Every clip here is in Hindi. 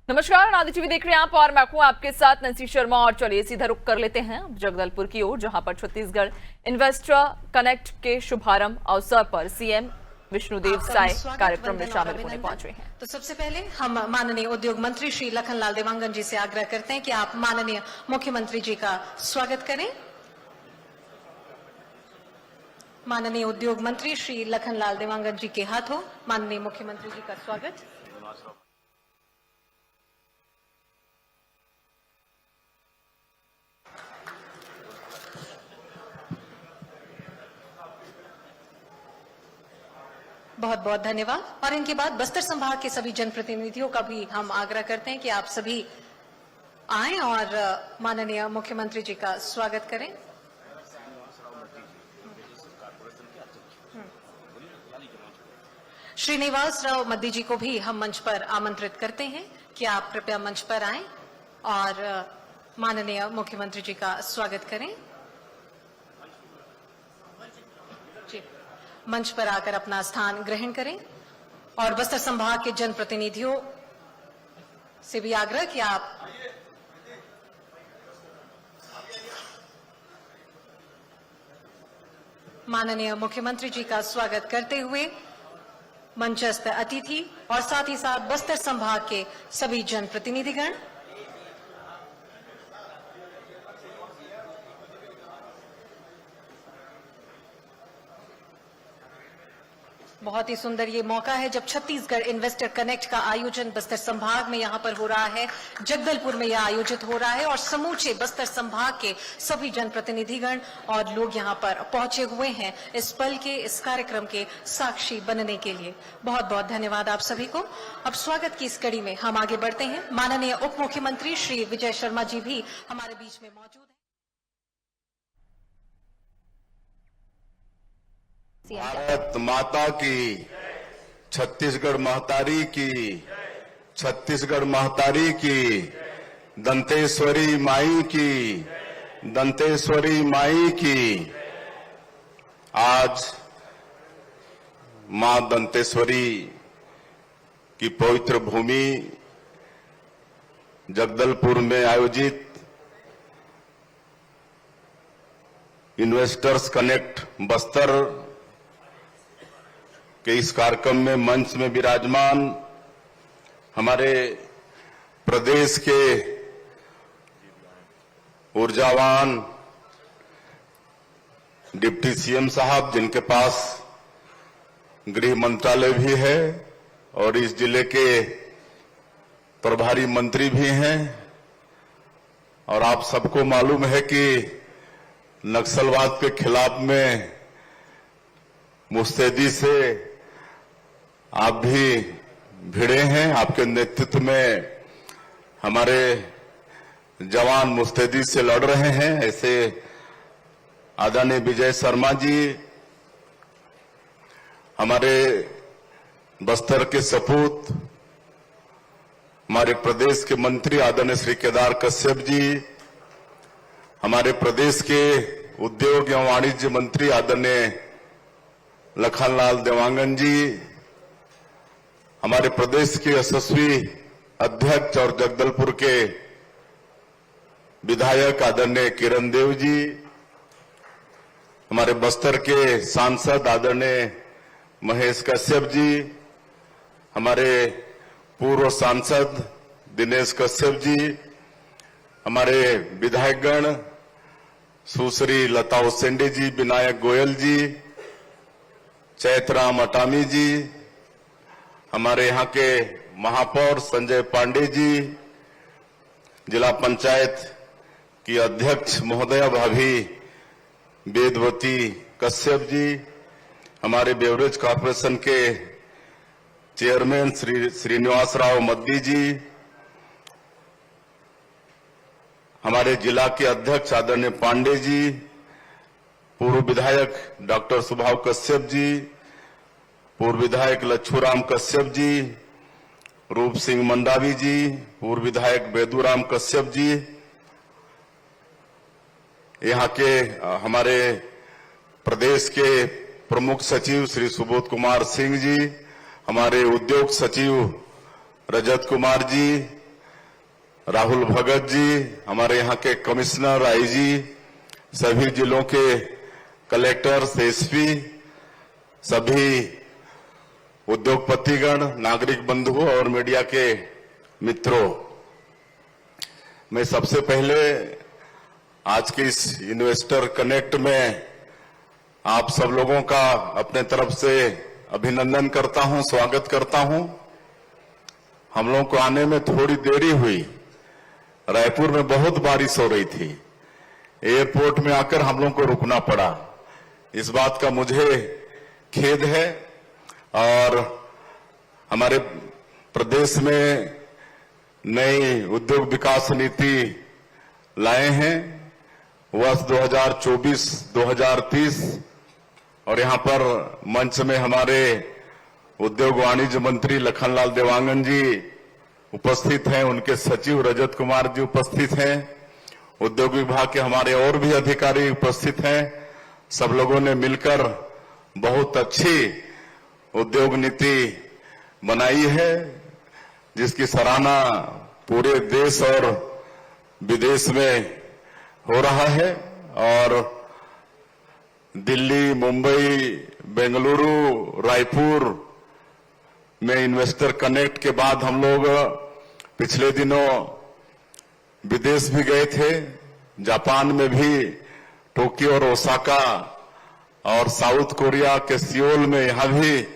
नमस्कार, नादी टीवी देख रहे हैं आप और मैं हूं आपके साथ नंसी शर्मा। और चलिए सीधा रुख कर लेते हैं जगदलपुर की ओर, जहां पर छत्तीसगढ़ इन्वेस्टर कनेक्ट के शुभारंभ अवसर पर सीएम विष्णुदेव साय कार्यक्रम में शामिल होने पहुंचे हैं। तो सबसे पहले हम माननीय उद्योग मंत्री श्री लखनलाल देवांगन जी से आग्रह करते हैं कि आप माननीय मुख्यमंत्री जी का स्वागत करें। माननीय उद्योग मंत्री श्री लखनलाल देवांगन जी के हाथों माननीय मुख्यमंत्री जी का स्वागत। बहुत बहुत धन्यवाद। और इनके बाद बस्तर संभाग के सभी जनप्रतिनिधियों का भी हम आग्रह करते हैं कि आप सभी आएं और माननीय मुख्यमंत्री जी का स्वागत करें। श्रीनिवास राव मद्दी जी को भी हम मंच पर आमंत्रित करते हैं कि आप कृपया मंच पर आएं और माननीय मुख्यमंत्री जी का स्वागत करें। मंच पर आकर अपना स्थान ग्रहण करें। और बस्तर संभाग के जनप्रतिनिधियों से भी आग्रह कि आप माननीय मुख्यमंत्री जी का स्वागत करते हुए मंचस्थ अतिथि और साथ ही साथ बस्तर संभाग के सभी जनप्रतिनिधिगण, बहुत ही सुंदर ये मौका है जब छत्तीसगढ़ इन्वेस्टर कनेक्ट का आयोजन बस्तर संभाग में यहाँ पर हो रहा है। जगदलपुर में यह आयोजित हो रहा है और समूचे बस्तर संभाग के सभी जनप्रतिनिधिगण और लोग यहाँ पर पहुंचे हुए हैं इस पल के, इस कार्यक्रम के साक्षी बनने के लिए। बहुत बहुत धन्यवाद आप सभी को। अब स्वागत की इस कड़ी में हम आगे बढ़ते हैं। माननीय उप मुख्यमंत्री श्री विजय शर्मा जी भी हमारे बीच में मौजूद है। भारत माता की, छत्तीसगढ़ महतारी की, छत्तीसगढ़ महतारी की, दंतेश्वरी माई की, दंतेश्वरी माई की। आज मां दंतेश्वरी की पवित्र भूमि जगदलपुर में आयोजित इन्वेस्टर्स कनेक्ट बस्तर के इस कार्यक्रम में मंच में विराजमान हमारे प्रदेश के ऊर्जावान डिप्टी सीएम साहब, जिनके पास गृह मंत्रालय भी है और इस जिले के प्रभारी मंत्री भी हैं, और आप सबको मालूम है कि नक्सलवाद के खिलाफ में मुस्तैदी से आप भी भिड़े हैं। आपके नेतृत्व में हमारे जवान मुस्तैदी से लड़ रहे हैं। ऐसे आदरणीय विजय शर्मा जी, हमारे बस्तर के सपूत, हमारे प्रदेश के मंत्री आदरणीय श्री केदार कश्यप जी, हमारे प्रदेश के उद्योग एवं वाणिज्य मंत्री आदरणीय लखनलाल देवांगन जी, हमारे प्रदेश के यशस्वी अध्यक्ष और जगदलपुर के विधायक आदरणीय किरण देव जी, हमारे बस्तर के सांसद आदरणीय महेश कश्यप जी, हमारे पूर्व सांसद दिनेश कश्यप जी, हमारे विधायकगण सुश्री लता उसेंडे जी, विनायक गोयल जी, चैतराम अटामी जी, हमारे यहाँ के महापौर संजय पांडे जी, जिला पंचायत की अध्यक्ष महोदया भाभी वेदवती कश्यप जी, हमारे बेवरेज कॉर्पोरेशन के चेयरमैन श्री श्रीनिवास राव मद्दी जी, हमारे जिला के अध्यक्ष आदरणीय पांडे जी, पूर्व विधायक डॉक्टर सुभाव कश्यप जी, पूर्व विधायक लच्छूराम कश्यप जी, रूप सिंह मंडावी जी, पूर्व विधायक बेदूराम कश्यप जी, यहाँ के हमारे प्रदेश के प्रमुख सचिव श्री सुबोध कुमार सिंह जी, हमारे उद्योग सचिव रजत कुमार जी, राहुल भगत जी, हमारे यहाँ के कमिश्नर, आईजी, सभी जिलों के कलेक्टर्स, एसपी, सभी उद्योगपतिगण, नागरिक बंधुओं और मीडिया के मित्रों, मैं सबसे पहले आज के इस इन्वेस्टर कनेक्ट में आप सब लोगों का अपने तरफ से अभिनंदन करता हूं, स्वागत करता हूं। हम लोगों को आने में थोड़ी देरी हुई, रायपुर में बहुत बारिश हो रही थी, एयरपोर्ट में आकर हम लोगों को रुकना पड़ा। इस बात का मुझे खेद है। और हमारे प्रदेश में नई उद्योग विकास नीति लाए हैं वर्ष 2024-2030, और यहां पर मंच में हमारे उद्योग वाणिज्य मंत्री लखनलाल देवांगन जी उपस्थित हैं, उनके सचिव रजत कुमार जी उपस्थित हैं, उद्योग विभाग के हमारे और भी अधिकारी उपस्थित हैं। सब लोगों ने मिलकर बहुत अच्छी उद्योग नीति बनाई है, जिसकी सराहना पूरे देश और विदेश में हो रहा है। और दिल्ली, मुंबई, बेंगलुरु, रायपुर में इन्वेस्टर कनेक्ट के बाद हम लोग पिछले दिनों विदेश भी गए थे, जापान में भी टोक्यो और ओसाका, और साउथ कोरिया के सियोल में यहां भी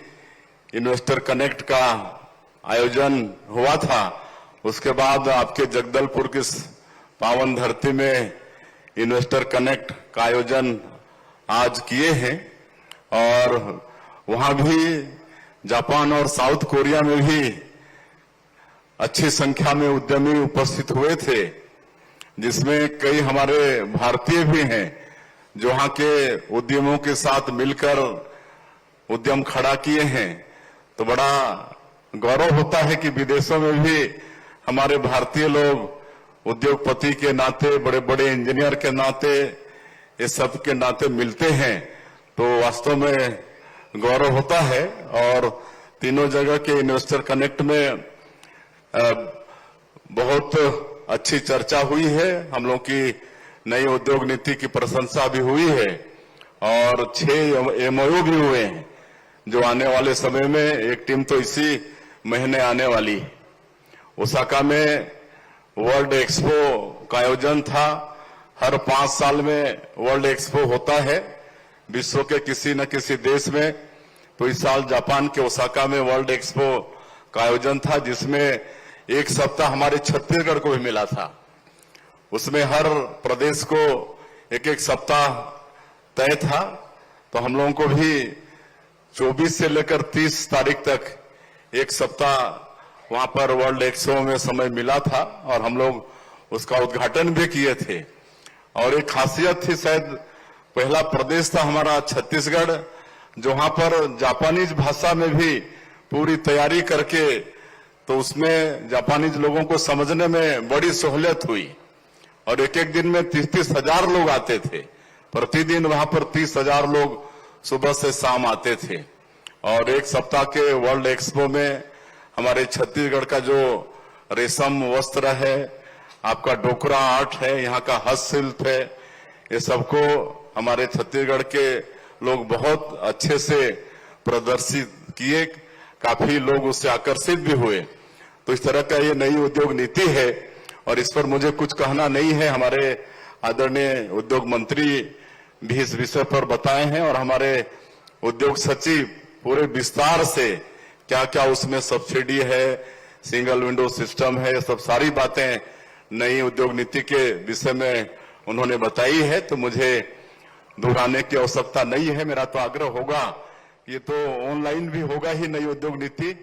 इन्वेस्टर कनेक्ट का आयोजन हुआ था। उसके बाद आपके जगदलपुर की पावन धरती में इन्वेस्टर कनेक्ट का आयोजन आज किए हैं, और वहां भी जापान और साउथ कोरिया में भी अच्छी संख्या में उद्यमी उपस्थित हुए थे, जिसमें कई हमारे भारतीय भी हैं जो वहां के उद्यमों के साथ मिलकर उद्यम खड़ा किए हैं। तो बड़ा गौरव होता है कि विदेशों में भी हमारे भारतीय लोग उद्योगपति के नाते, बड़े बड़े इंजीनियर के नाते, ये सब के नाते मिलते हैं, तो वास्तव में गौरव होता है। और तीनों जगह के इन्वेस्टर कनेक्ट में बहुत अच्छी चर्चा हुई है। हम लोग की नई उद्योग नीति की प्रशंसा भी हुई है, और 6 एमओयू भी हुए हैं, जो आने वाले समय में एक टीम तो इसी महीने आने वाली है। ओसाका में वर्ल्ड एक्सपो का आयोजन था। हर 5 साल में वर्ल्ड एक्सपो होता है विश्व के किसी न किसी देश में। तो इस साल जापान के ओसाका में वर्ल्ड एक्सपो का आयोजन था, जिसमें एक सप्ताह हमारे छत्तीसगढ़ को भी मिला था। उसमें हर प्रदेश को एक एक सप्ताह तय था। तो हम लोगों को भी 24 से लेकर 30 तारीख तक एक सप्ताह वहां पर वर्ल्ड एक्सपो में समय मिला था, और हम लोग उसका उद्घाटन भी किए थे। और एक खासियत थी, शायद पहला प्रदेश था हमारा छत्तीसगढ़, जो वहां पर जापानीज भाषा में भी पूरी तैयारी करके, तो उसमें जापानीज लोगों को समझने में बड़ी सहूलियत हुई। और एक एक दिन में 30-30 हजार लोग आते थे, प्रतिदिन वहां पर 30 हजार लोग सुबह से शाम आते थे। और एक सप्ताह के वर्ल्ड एक्सपो में हमारे छत्तीसगढ़ का जो रेशम वस्त्र है, आपका डोकरा आर्ट है, यहाँ का हस्तशिल्प है, ये सबको हमारे छत्तीसगढ़ के लोग बहुत अच्छे से प्रदर्शित किए। काफी लोग उससे आकर्षित भी हुए। तो इस तरह का ये नई उद्योग नीति है, और इस पर मुझे कुछ कहना नहीं है। हमारे आदरणीय उद्योग मंत्री भी इस विषय पर बताए हैं, और हमारे उद्योग सचिव पूरे विस्तार से क्या क्या उसमें सब्सिडी है, सिंगल विंडो सिस्टम है, सब सारी बातें नई उद्योग नीति के विषय में उन्होंने बताई है। तो मुझे दोहराने की आवश्यकता नहीं है। मेरा तो आग्रह होगा, ये तो ऑनलाइन भी होगा ही नई उद्योग नीति,